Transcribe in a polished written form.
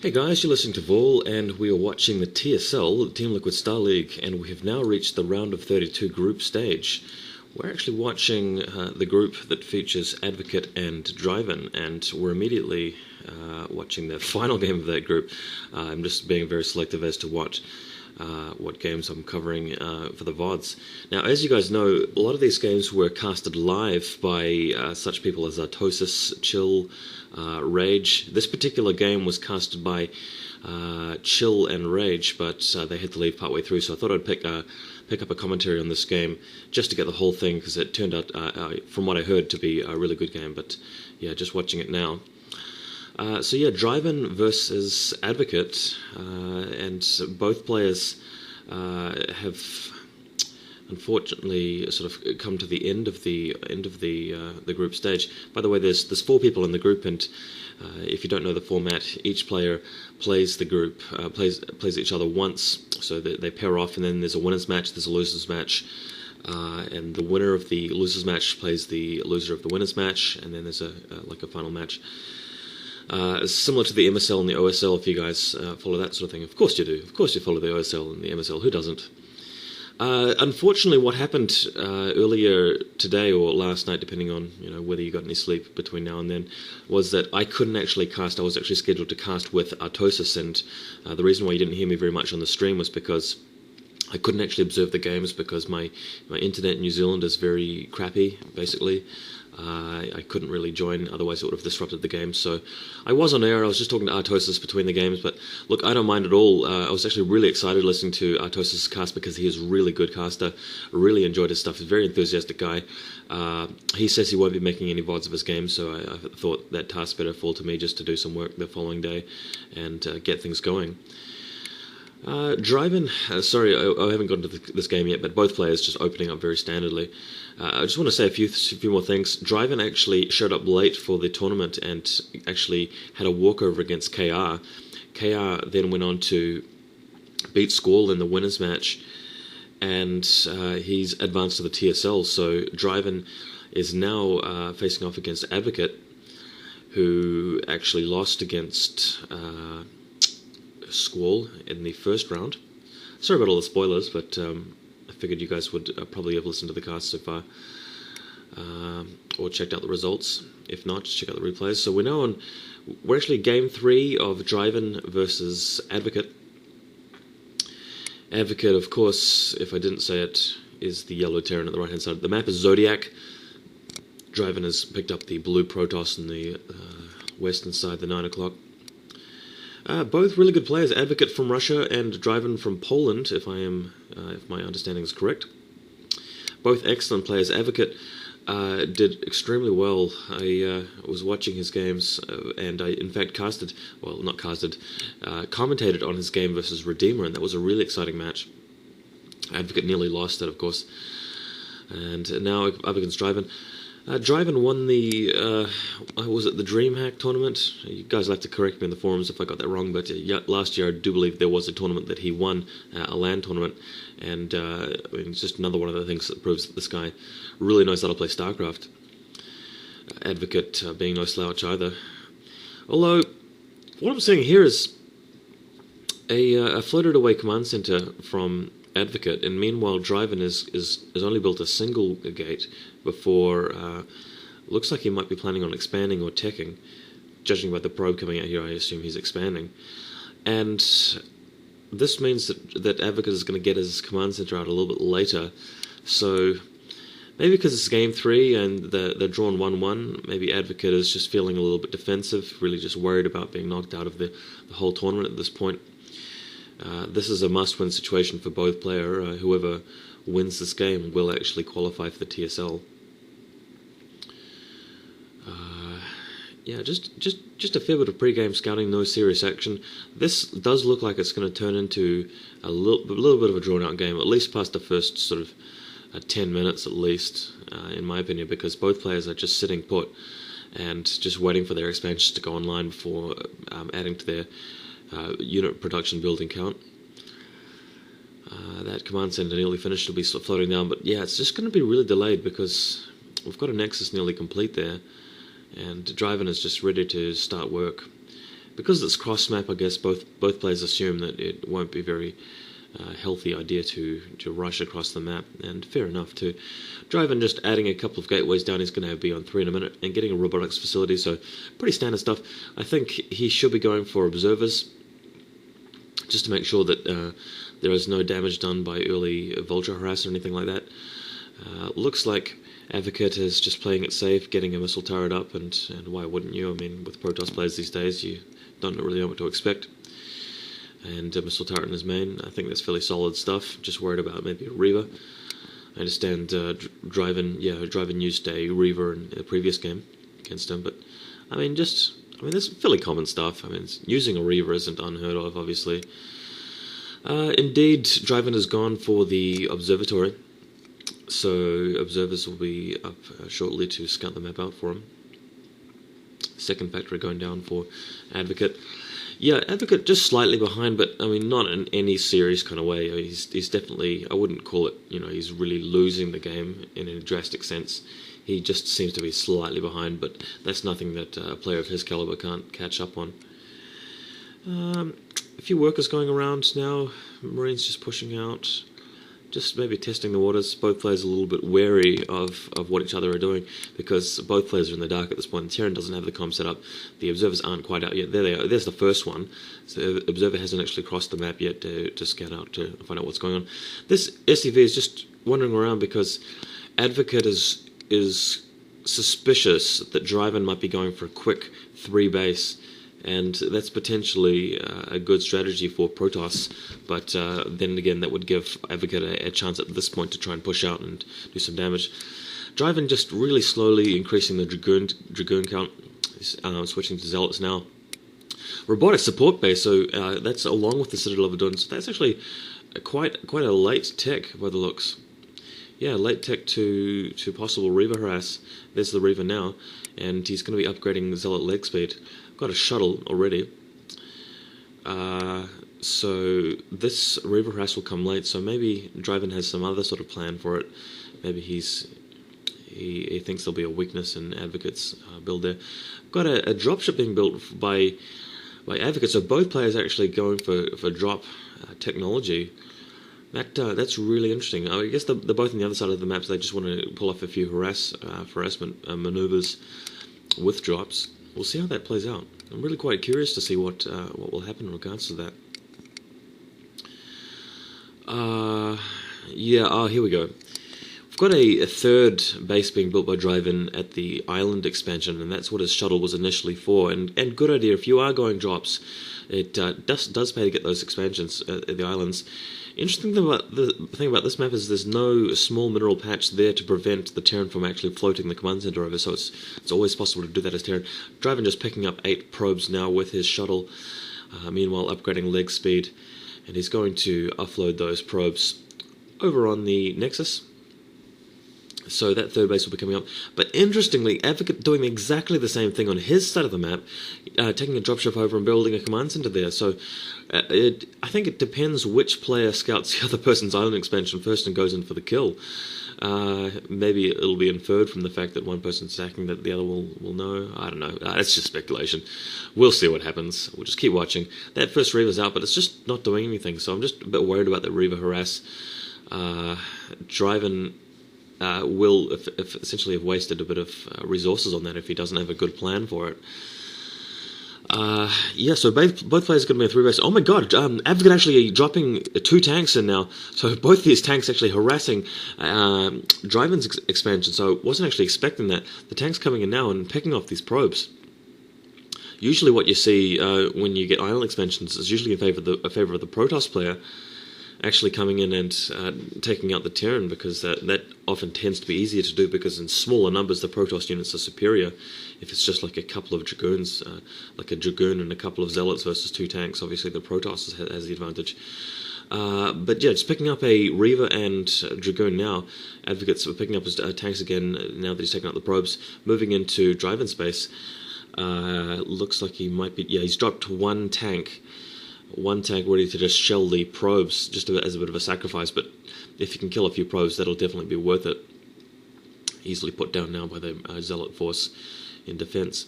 Hey guys, you're listening to Vol, and we are watching the TSL, the Team Liquid Star League, and we have now reached the round of 32 group stage. We're actually watching the group that features Advocate and Dreiven, and we're immediately watching the final game of that group. I'm just being very selective as to what games I'm covering for the VODs. Now, as you guys know, a lot of these games were casted live by such people as Artosis, Chill, Rage. This particular game was casted by Chill and Rage, but they had to leave partway through, so I thought I'd pick up a commentary on this game just to get the whole thing, because it turned out, from what I heard, to be a really good game. But yeah, just watching it now. So yeah, Dreiven versus Advocate, and both players have unfortunately sort of come to the end of the group stage. By the way, there's 4 people in the group, and if you don't know the format, each player plays the group, plays each other once, so they pair off, and then there's a winners match, there's a losers match. And the winner of the losers match plays the loser of the winners match, and then there's a final match. Similar to the MSL and the OSL, if you guys follow that sort of thing. Of course you do. Of course you follow the OSL and the MSL. Who doesn't? Unfortunately, what happened earlier today or last night, depending on whether you got any sleep between now and then, was that I couldn't actually cast. I was actually scheduled to cast with Artosis, and the reason why you didn't hear me very much on the stream was because I couldn't actually observe the games because my internet in New Zealand is very crappy, basically. I couldn't really join, otherwise it would have disrupted the game. So I was on air, I was just talking to Artosis between the games, but look, I don't mind at all. I was actually really excited listening to Artosis' cast because he is a really good caster. I really enjoyed his stuff. He's a very enthusiastic guy. He says he won't be making any VODs of his game, so I thought that task better fall to me just to do some work the following day and get things going. Dreiven, sorry, I haven't gotten to this game yet, but both players just opening up very standardly. I just want to say a few more things. Dreiven actually showed up late for the tournament and actually had a walkover against KR. KR then went on to beat Squall in the winners match, and he's advanced to the TSL. So Dreiven is now facing off against Advocate, who actually lost against Squall in the first round. Sorry about all the spoilers, but I figured you guys would probably have listened to the cast so far, or checked out the results. If not, just check out the replays. So we're actually game 3 of Dreiven versus Advocate. Advocate, of course, if I didn't say it, is the yellow terran at the right hand side. The map is Zodiac. Dreiven has picked up the blue protoss on the western side, the 9 o'clock. Both really good players, Advocate from Russia and Dreiven from Poland, if my understanding is correct. Both excellent players. Advocate did extremely well. I was watching his games, and I in fact commentated on his game versus Redeemer, and that was a really exciting match. Advocate nearly lost it, of course. And now up against Dreiven. Dreiven won the, was it the DreamHack tournament? You guys will have to correct me in the forums if I got that wrong, but last year I do believe there was a tournament that he won, a LAN tournament, and it's just another one of the things that proves that this guy really knows how to play StarCraft. Advocate being no slouch either. Although, what I'm seeing here is a floated away command center from Advocate, and meanwhile Dreiven is only built a single gate before looks like he might be planning on expanding or teching. Judging by the probe coming out here, I assume he's expanding, and this means that Advocate is going to get his command center out a little bit later. So maybe because it's game 3 and they're drawn 1-1, maybe Advocate is just feeling a little bit defensive, really just worried about being knocked out of the whole tournament at this point. This is a must-win situation for both players. Whoever wins this game will actually qualify for the TSL. Yeah, just a fair bit of pre-game scouting, no serious action. This does look like it's going to turn into a little bit of a drawn-out game, at least past the first sort of 10 minutes at least, in my opinion, because both players are just sitting put and just waiting for their expansions to go online before adding to their unit production building count. That command center nearly finished, will be floating down, but yeah, it's just going to be really delayed because we've got a nexus nearly complete there, and Dreiven is just ready to start work. because it's cross map, I guess both players assume that it won't be very healthy idea to rush across the map, and fair enough too. Dreiven just adding a couple of gateways down. He's going to be on 3 in a minute, and getting a robotics facility, so pretty standard stuff. I think he should be going for observers, just to make sure that there is no damage done by early vulture harass or anything like that. Looks like Advocate is just playing it safe, getting a missile turret up, and why wouldn't you? I mean, with protoss players these days, you don't really know what to expect. And a missile turret in his main, I think that's fairly solid stuff. Just worried about maybe a Reaver. I understand Dreiven used a Reaver in the previous game against him, but I mean, that's fairly common stuff. I mean, using a Reaver isn't unheard of, obviously. Indeed, Dreiven has gone for the observatory, so observers will be up shortly to scout the map out for him. Second factory going down for Advocate. Yeah, Advocate just slightly behind, but I mean, not in any serious kind of way. I mean, he's definitely, I wouldn't call it, he's really losing the game in a drastic sense. He just seems to be slightly behind, but that's nothing that a player of his caliber can't catch up on. A few workers going around now. Marines just pushing out, just maybe testing the waters. Both players are a little bit wary of what each other are doing, because both players are in the dark at this point. Terran doesn't have the comm set up. The observers aren't quite out yet. There they are. There's the first one. So the observer hasn't actually crossed the map yet to scan out, to find out what's going on. This SCV is just wandering around because Advocate is suspicious that Dreiven might be going for a quick 3 base, and that's potentially a good strategy for Protoss, but then again that would give Advocate a chance at this point to try and push out and do some damage. Dreiven just really slowly increasing the Dragoon count, switching to Zealots now. Robotic support base, so that's along with the Citadel of Adun, so that's actually quite a late tech by the looks. Yeah, late tech to possible Reaver harass. There's the Reaver now, and he's going to be upgrading Zealot leg speed. Got a shuttle already, so this Reaver harass will come late, so maybe Dreiven has some other sort of plan for it. Maybe he thinks there'll be a weakness in Advocate's build there. Got a dropship being built by Advocate, so both players are actually going for drop technology. That's really interesting. I guess they're both on the other side of the map, so they just want to pull off a few harassment maneuvers with drops. We'll see how that plays out. I'm really quite curious to see what will happen in regards to that. Here we go. We've got a third base being built by Dreiven at the island expansion, and that's what his shuttle was initially for. And good idea, if you are going drops, it does pay to get those expansions at the islands. Interesting thing about this map is there's no small mineral patch there to prevent the Terran from actually floating the command center over, so it's always possible to do that as Terran. Dreiven just picking up 8 probes now with his shuttle, meanwhile upgrading leg speed, and he's going to offload those probes over on the Nexus. So that third base will be coming up. But interestingly, Advocate doing exactly the same thing on his side of the map, taking a dropship over and building a command center there. So I think it depends which player scouts the other person's island expansion first and goes in for the kill. Maybe it'll be inferred from the fact that one person's attacking that the other will know. I don't know. It's just speculation. We'll see what happens. We'll just keep watching. That first Reaver's out, but it's just not doing anything. So I'm just a bit worried about the Reaver harass. Dreiven will essentially have wasted a bit of resources on that if he doesn't have a good plan for it. So both players are going to be a 3 base. Oh my god, Advocate actually dropping 2 tanks in now. So both these tanks actually harassing Dreiven's expansion, so I wasn't actually expecting that. The tanks coming in now and picking off these probes. Usually what you see when you get island expansions is usually in favor of the Protoss player actually coming in and taking out the Terran, because that often tends to be easier to do, because in smaller numbers the Protoss units are superior. If it's just like a couple of Dragoons, like a Dragoon and a couple of Zealots versus 2 tanks, obviously the Protoss has the advantage. But yeah, just picking up a Reaver and Dragoon now. Advocates are picking up his tanks again now that he's taken out the probes, moving into Dreiven space. Looks like he might be... Yeah, he's dropped 1 tank. 1 tank ready to just shell the probes, just as a bit of a sacrifice, but if you can kill a few probes, that'll definitely be worth it. Easily put down now by the Zealot force in defense.